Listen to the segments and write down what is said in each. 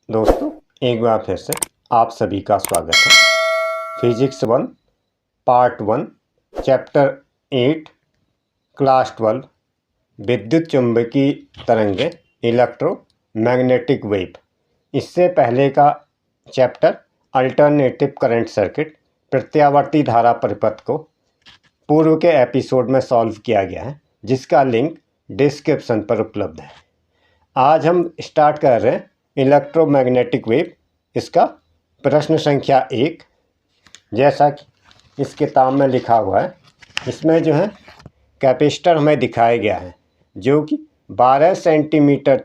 दोस्तों, एक बार फिर से आप सभी का स्वागत है। फिजिक्स 1 पार्ट 1 चैप्टर 8 क्लास 12 विद्युत चुंबकीय तरंगें इलेक्ट्रोमैग्नेटिक वेव। इससे पहले का चैप्टर अल्टरनेटिव करंट सर्किट प्रत्यावर्ती धारा परिपथ को पूर्व के एपिसोड में सॉल्व किया गया है, जिसका लिंक डिस्क्रिप्शन पर उपलब्ध है। आज हम स्टार्ट कर रहे हैं इलेक्ट्रोमैग्नेटिक वेव, इसका प्रश्न संख्या 1। जैसा कि इस किताब में लिखा हुआ है, इसमें जो है कैपेसिटर हमें दिखाया गया है, जो कि 12 सेंटीमीटर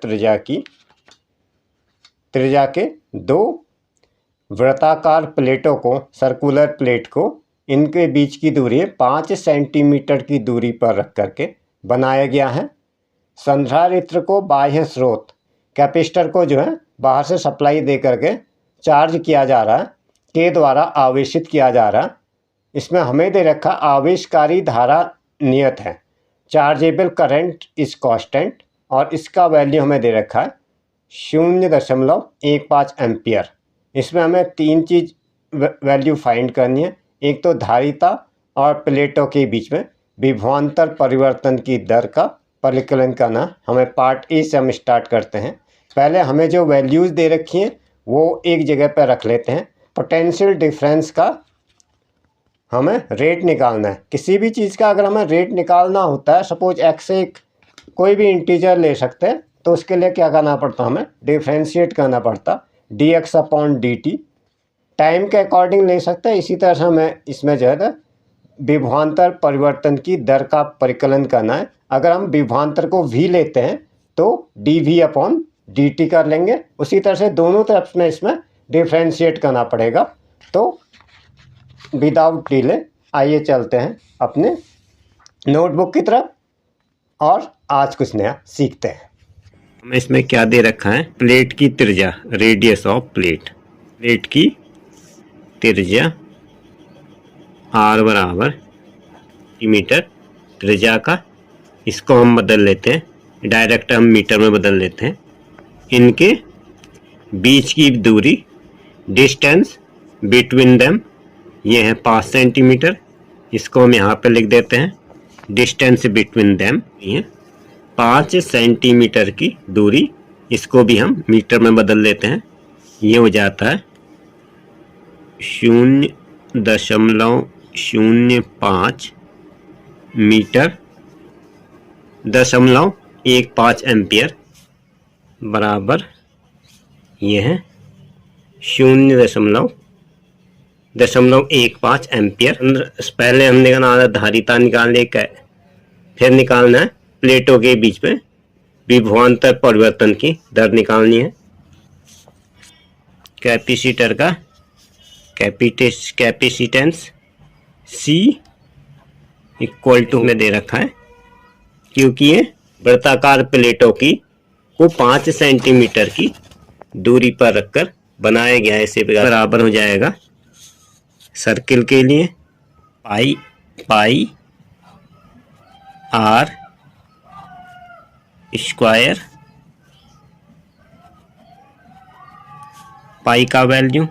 त्रिज्या के दो वृत्ताकार प्लेटों को, सर्कुलर प्लेट को, इनके बीच की दूरी 5 सेंटीमीटर की दूरी पर रख करके बनाया गया है। संधारित्र को बाह्य स्रोत कैपेसिटर को जो है बाहर से सप्लाई दे करके चार्ज किया जा रहा है, के द्वारा आवेशित किया जा रहा है। इसमें हमें दे रखा आवेशकारी धारा नियत है, चार्जेबल करंट इज कांस्टेंट, और इसका वैल्यू हमें दे रखा है 0.15 एम्पियर। इसमें हमें 3 चीज़ वैल्यू फाइंड करनी है। एक तो धारिता और प्लेटों के बीच में विभवांतर परिवर्तन की दर का परिकलन करना। हमें पार्ट ए से हम स्टार्ट करते हैं। पहले हमें जो वैल्यूज़ दे रखी हैं वो एक जगह पर रख लेते हैं। पोटेंशियल डिफरेंस का हमें रेट निकालना है। किसी भी चीज़ का अगर हमें रेट निकालना होता है, सपोज एक्स से कोई भी इंटीजर ले सकते हैं, तो उसके लिए क्या करना पड़ता, हमें डिफ्रेंशिएट करना पड़ता, dx/dt। टाइम के अकॉर्डिंग ले सकते हैं। इसी तरह से हमें इसमें जो है विभवांतर परिवर्तन की दर का परिकलन करना है। अगर हम विभवांतर को v लेते हैं तो dv/dt कर लेंगे। उसी तरह से दोनों तरफ में इसमें डिफ्रेंशिएट करना पड़ेगा। तो विदाउट डिले आइए चलते हैं अपने नोटबुक की तरफ और आज कुछ नया सीखते हैं। हमें इसमें क्या दे रखा है, प्लेट की त्रिज्या, रेडियस ऑफ प्लेट की त्रिज्या r बराबर मीटर त्रिज्या का, इसको हम बदल लेते हैं, डायरेक्ट हम मीटर में बदल लेते हैं। इनके बीच की दूरी, डिस्टेंस बिटवीन देम, ये है 5 सेंटीमीटर। इसको हम यहाँ पे लिख देते हैं, डिस्टेंस बिटवीन देम ये 5 सेंटीमीटर की दूरी। इसको भी हम मीटर में बदल लेते हैं। ये हो जाता है 0.05 मीटर 0.15 एम्पियर बराबर, ये है 0.15 एम्पियर। पहले हमने निकाला धारिता निकालने का, फिर निकालना है प्लेटों के बीच में विभवांतर परिवर्तन की दर निकालनी है। कैपेसिटर का कैपेसिटेंस C इक्वल टू में दे रखा है, क्योंकि ये वृत्ताकार प्लेटों की को 5 सेंटीमीटर की दूरी पर रखकर बनाया गया है। इसे बराबर हो जाएगा सर्किल के लिए पाई r स्क्वायर। पाई का वैल्यू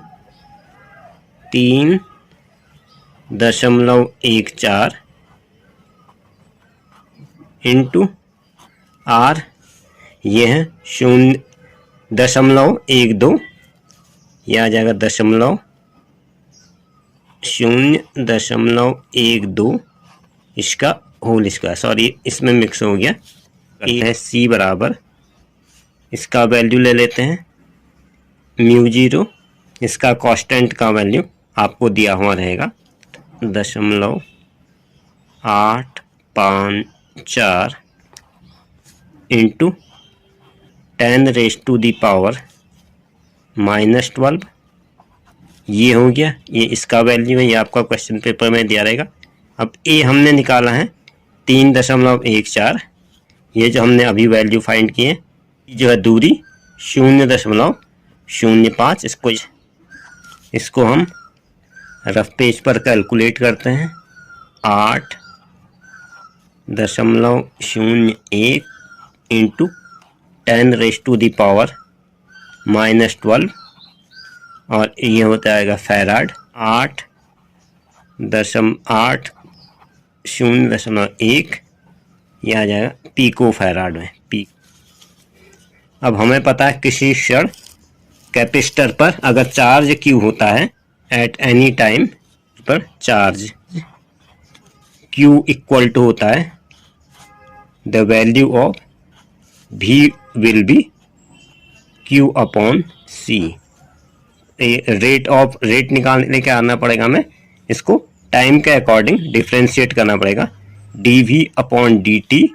3.14 इंटू r, ये है 0.12, यह आ जाएगा 0.12 इसका होल स्क्वायर। सॉरी, इसमें मिक्स हो गया। ये है C बराबर, इसका वैल्यू ले लेते हैं μ0। इसका कांस्टेंट का वैल्यू आपको दिया हुआ रहेगा 0.854 इंटू 10⁻⁻12। ये हो गया, ये इसका वैल्यू है, ये आपका क्वेश्चन पेपर में दिया रहेगा। अब ए हमने निकाला है 3.14। ये जो हमने अभी वैल्यू फाइंड किए, जो है दूरी 0.05। इसको हम रफ पेज पर कैलकुलेट करते हैं। 8.01 इंटू 10⁻⁻12 -12 और ये हो जाएगा फैराड 8.0.1 यह आ जाएगा पीको फैराड में पी। अब हमें पता है किसी क्षण कैपेसिटर पर अगर चार्ज क्यू होता है एट एनी टाइम पर चार्ज क्यू इक्वल टू होता है the value of V will be Q upon C। Rate निकालने के आना पड़ेगा, हमें इसको टाइम के अकॉर्डिंग डिफ्रेंशिएट करना पड़ेगा। dV upon dt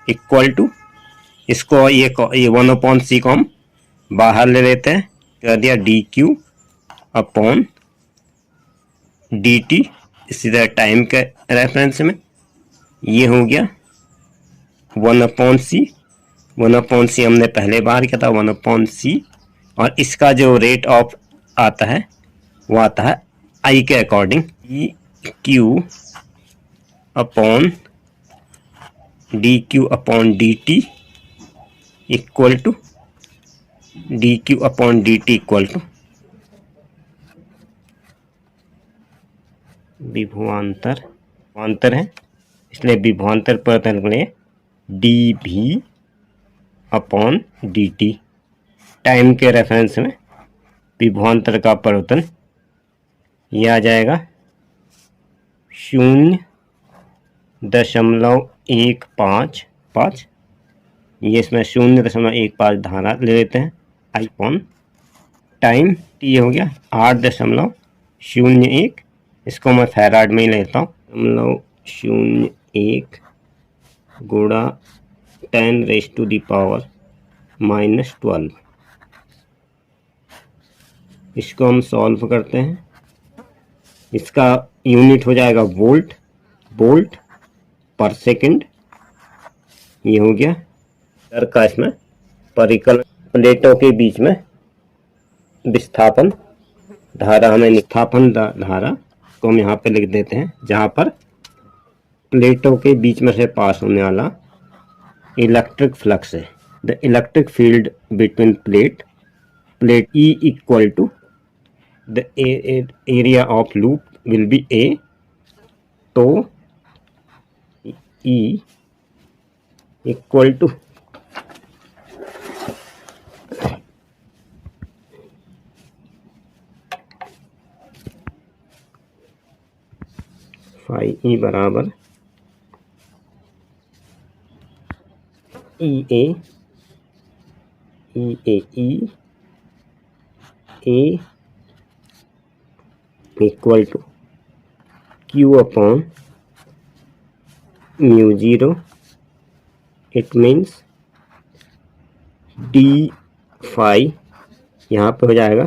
equal to इसको ये 1 अपॉन C को हम बाहर ले लेते हैं, कर दिया dQ अपॉन dt इसी तरह टाइम के रेफरेंस में ये हो गया 1 अपॉन C। 1 अपॉन C हमने पहले बार किया था 1 अपॉन C और इसका जो रेट ऑफ आता है वो आता है I के according dQ upon dQ upon dt equal to dQ upon dt equal to विभवांतर है, इसलिए विभवांतर परिवर्तन के लिए dV अपॉन dt टाइम के रेफरेंस में विभवांतर का परिवर्तन यह आ जाएगा 0.155। ये इसमें 0.15 धारा ले लेते हैं I अपॉन टाइम t हो गया 8.01, इसको मैं फैराड में ही लेता हूँ 0.01 गुणा 10⁻⁻12। इसको हम सॉल्व करते हैं, इसका यूनिट हो जाएगा वोल्ट पर सेकंड। ये हो गया दर का इसमें परिकलन प्लेटों के बीच में विस्थापन धारा, हमें विस्थापन धारा को हम यहाँ पे लिख देते हैं जहाँ पर प्लेटों के बीच में से पास होने वाला इलेक्ट्रिक फ्लक्स है। The electric field between plate E equal to the area of loop will be A। तो E equal to phi E बराबर E equal to Q upon μ0। It means d phi यहाँ पे हो जाएगा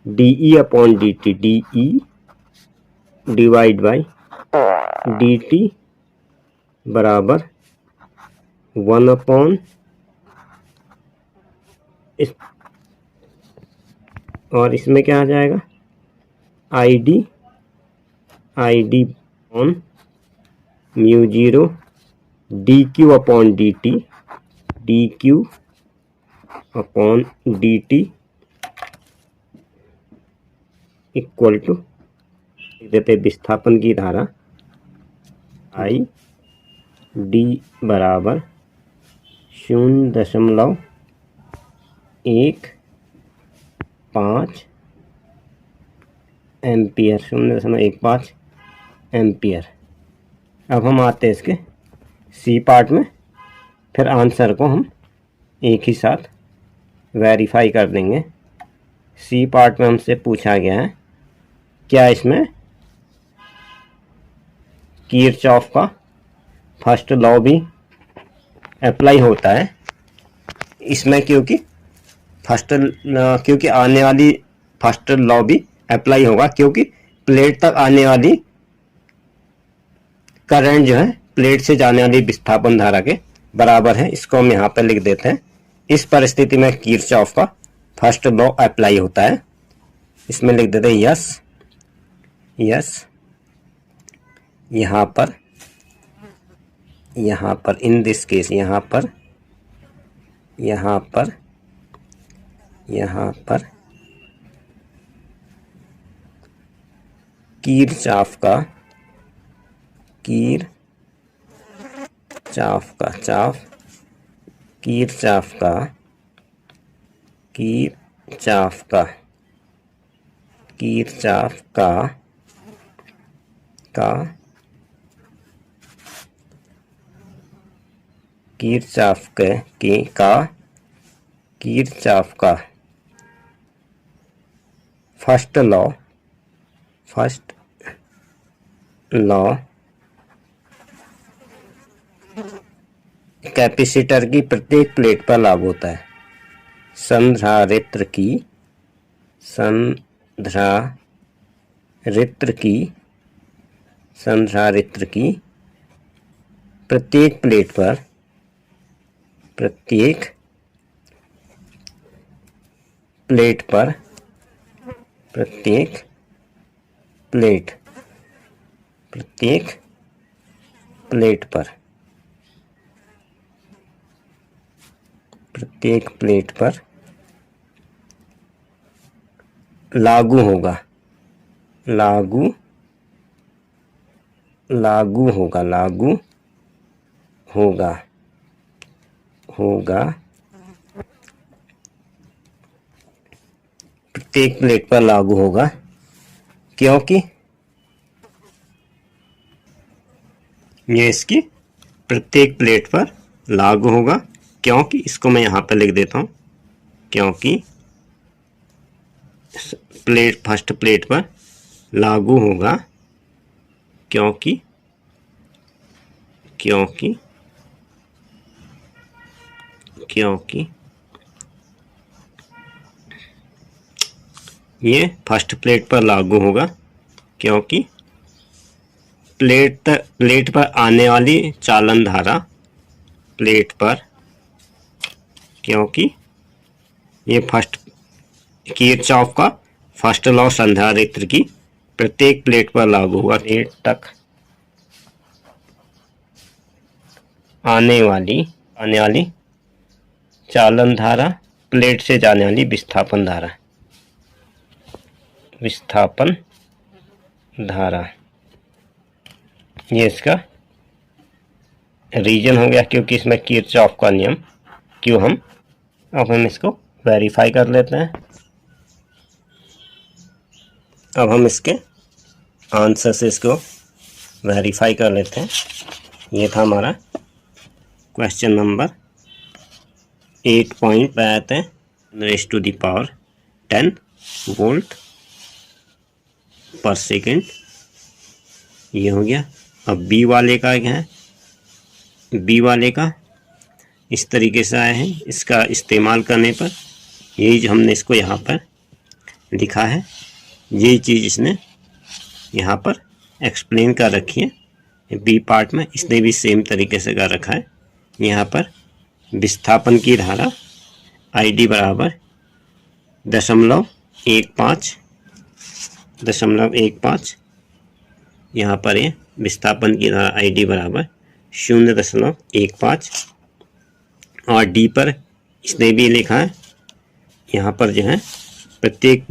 dE upon dt, dE divide by dt बराबर 1 upon इस और इसमें क्या आ जाएगा ID upon μ0 dQ upon dt, dQ upon dt equal to देते विस्थापन की धारा I D बराबर 0.15 एम्पियर, 0.15 एम्पियर। अब हम आते हैं इसके सी पार्ट में, फिर आंसर को हम एक ही साथ वेरीफाई कर देंगे। सी पार्ट में हमसे पूछा गया है क्या इसमें किरचॉफ का फर्स्ट लॉ भी अप्लाई होता है इसमें, क्योंकि आने वाली फर्स्ट लॉ भी अप्लाई होगा, क्योंकि प्लेट तक आने वाली करंट जो है प्लेट से जाने वाली विस्थापन धारा के बराबर है। इसको हम यहाँ पर लिख देते हैं। इस परिस्थिति में किरचॉफ का फर्स्ट लॉ अप्लाई होता है। इसमें लिख देते हैं यस यहाँ पर इन दिस केस यहाँ पर यहाँ पर किरचॉफ का किरचॉफ का फर्स्ट लॉ कैपेसिटर की प्रत्येक प्लेट पर लागू होता है। संधारित्र की प्रत्येक प्लेट पर लागू होगा प्रत्येक प्लेट पर लागू होगा, क्योंकि ये इसकी प्रत्येक प्लेट पर लागू होगा, क्योंकि इसको मैं यहाँ पर लिख देता हूँ, क्योंकि फर्स्ट प्लेट पर लागू होगा, क्योंकि ये फर्स्ट प्लेट पर लागू होगा, क्योंकि प्लेट पर आने वाली चालन धारा क्योंकि ये किरचॉफ का फर्स्ट लॉ संधारित्र की प्रत्येक प्लेट पर लागू हुआ। प्लेट तक आने वाली चालन धारा, प्लेट से जाने वाली विस्थापन धारा, ये इसका रीजन हो गया, क्योंकि इसमें किरचॉफ का नियम अब हम इसको वेरीफाई कर लेते हैं। अब हम इसके आंसर से इसको वेरीफाई कर लेते हैं। ये था हमारा क्वेश्चन नंबर 8 पॉइंट आते हैं ⁻10 वोल्ट पर सेकेंड, ये हो गया। अब बी वाले का क्या है, बी वाले का इस तरीके से आया है। इसका इस्तेमाल करने पर यही जो हमने इसको यहाँ पर लिखा है, यही चीज़ इसने यहाँ पर एक्सप्लेन कर रखी है। बी पार्ट में इसने भी सेम तरीके से कर रखा है। यहाँ पर विस्थापन की धारा ID बराबर 0.15 यहाँ पर ये विस्थापन की धारा ID बराबर 0.15 और डी पर इसने भी लिखा है, यहाँ पर जो है प्रत्येक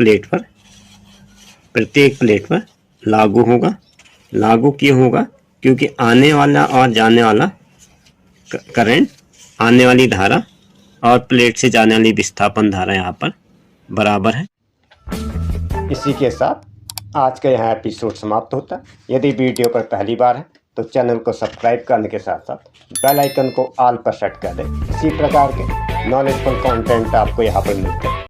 प्लेट पर लागू होगा। लागू क्यों होगा, क्योंकि आने वाला और जाने वाला करंट, आने वाली धारा और प्लेट से जाने वाली विस्थापन धारा यहाँ पर बराबर है। इसी के साथ आज का यहाँ एपिसोड समाप्त होता है। यदि वीडियो पर पहली बार है तो चैनल को सब्सक्राइब करने के साथ साथ बेल आइकन को ऑल पर सेट कर दें। इसी प्रकार के नॉलेजफुल कंटेंट आपको यहाँ पर मिलते हैं।